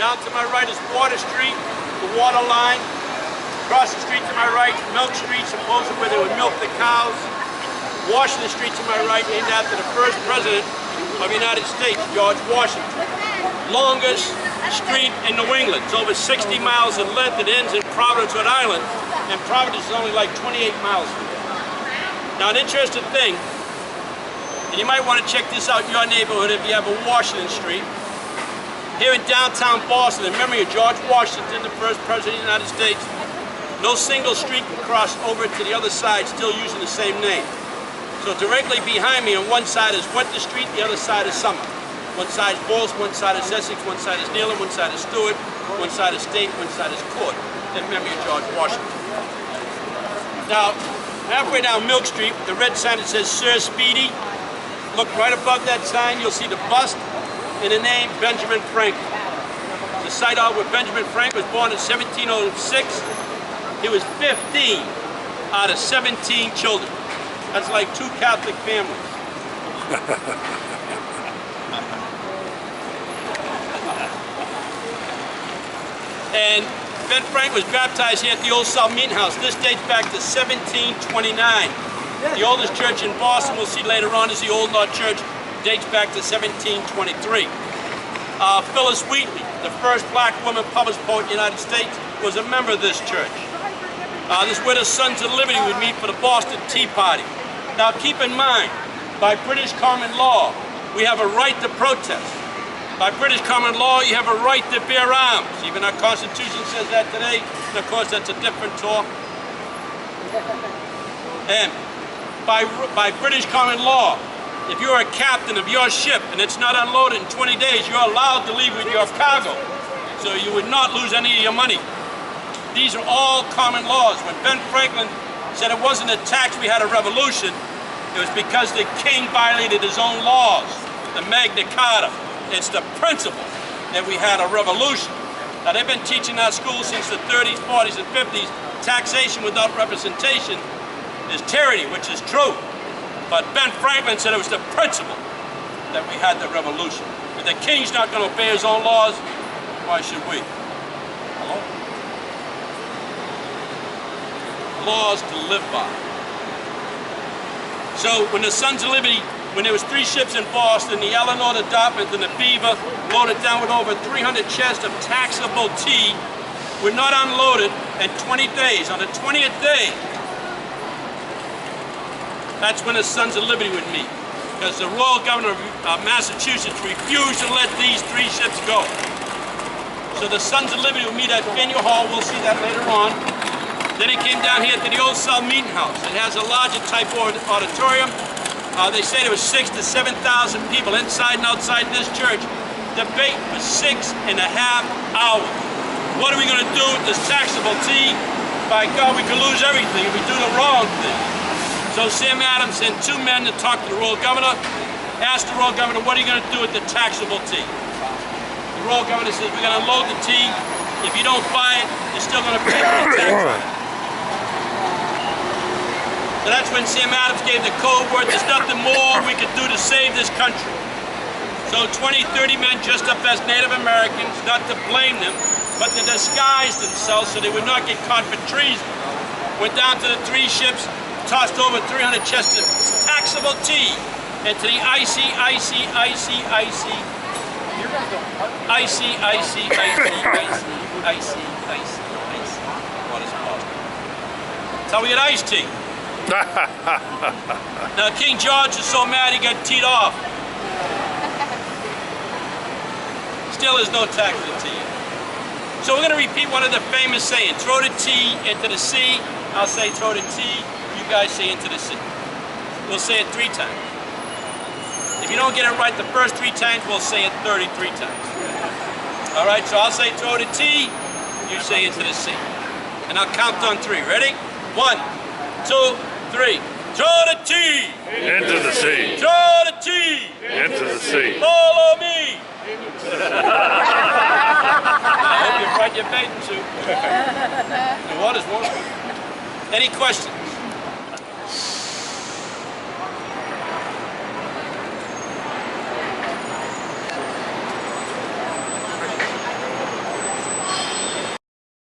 Down to my right is Water Street, the water line. Across the street to my right, Milk Street, supposedly where they would milk the cows. Washington Street to my right, named after the first president of the United States, George Washington. Longest street in New England. It's over 60 miles in length. It ends in Providence, Rhode Island, and Providence is only like 28 miles from there. Now, an interesting thing, and you might want to check this out in your neighborhood if you have a Washington Street. Here in downtown Boston, in memory of George Washington, the first president of the United States, no single street can cross over to the other side, still using the same name. So directly behind me on one side is Winter Street, the other side is Summer. One side is Bulls, one side is Essex, one side is Nealon, one side is Stewart, one side is State, one side is Court, in memory of George Washington. Now, halfway down Milk Street, the red sign that says Sir Speedy. Look right above that sign, you'll see the bust and the name Benjamin Franklin. The site out where Benjamin Franklin was born in 1706. He was 15 out of 17 children. That's like 2 Catholic families. And Ben Franklin was baptized here at the Old South Meeting House. This dates back to 1729. The oldest church in Boston, we'll see later on, is the Old North Church, dates back to 1723. Phyllis Wheatley, the first black woman published poet in the United States, was a member of this church. This is where the Sons of Liberty would meet for the Boston Tea Party. Now keep in mind, by British common law, we have a right to protest. By British common law, you have a right to bear arms. Even our Constitution says that today, and of course that's a different talk. And by British common law, if you're a captain of your ship and it's not unloaded in 20 days, you're allowed to leave with your cargo. So you would not lose any of your money. These are all common laws. When Ben Franklin said it wasn't a tax, we had a revolution, it was because the king violated his own laws, the Magna Carta. It's the principle that we had a revolution. Now they've been teaching our schools since the 30s, 40s, and 50s, taxation without representation is tyranny, which is true. But Ben Franklin said it was the principle that we had the revolution. If the king's not going to obey his own laws, why should we? Hello? Laws to live by. So when the Sons of Liberty, when there was 3 ships in Boston, the Eleanor, the Dartmouth, and the Beaver, loaded down with over 300 chests of taxable tea, were not unloaded in 20 days. On the 20th day, that's when the Sons of Liberty would meet, because the Royal Governor of Massachusetts refused to let these 3 ships go. So the Sons of Liberty would meet at Faneuil Hall. We'll see that later on. Then it came down here to the Old South Meeting House. It has a larger type auditorium. They say there was 6,000 to 7,000 people inside and outside this church. Debate for 6.5 hours. What are we going to do with this taxable tea? By God, we could lose everything if we do the wrong thing. So Sam Adams sent 2 men to talk to the Royal Governor. Asked the Royal Governor, what are you going to do with the taxable tea? The Royal Governor says, we're going to unload the tea. If you don't buy it, you're still going to pay the tax on it. So that's when Sam Adams gave the code word, there's nothing more we could do to save this country. So 20, 30 men dressed up as Native Americans, not to blame them, but to disguise themselves so they would not get caught for treason. Went down to the 3 ships, tossed over 300 chests of taxable tea into the icy water's Boston. That's how we get iced tea. Now King George was so mad he got teed off. Still there's no tax on tea. So we're going to repeat one of the famous sayings. Throw the tea into the sea. I'll say throw the tea. You guys say into the sea. We'll say it 3 times. If you don't get it right the first 3 times, we'll say it 33 times. All right, so I'll say throw the tea. You say into the sea. And I'll count on 3. Ready? 1, 2, 3. Throw the tea! Into the sea. Throw the tea! Into the sea. Follow me! I hope you brought your bathing suit. The water's warm. Any questions?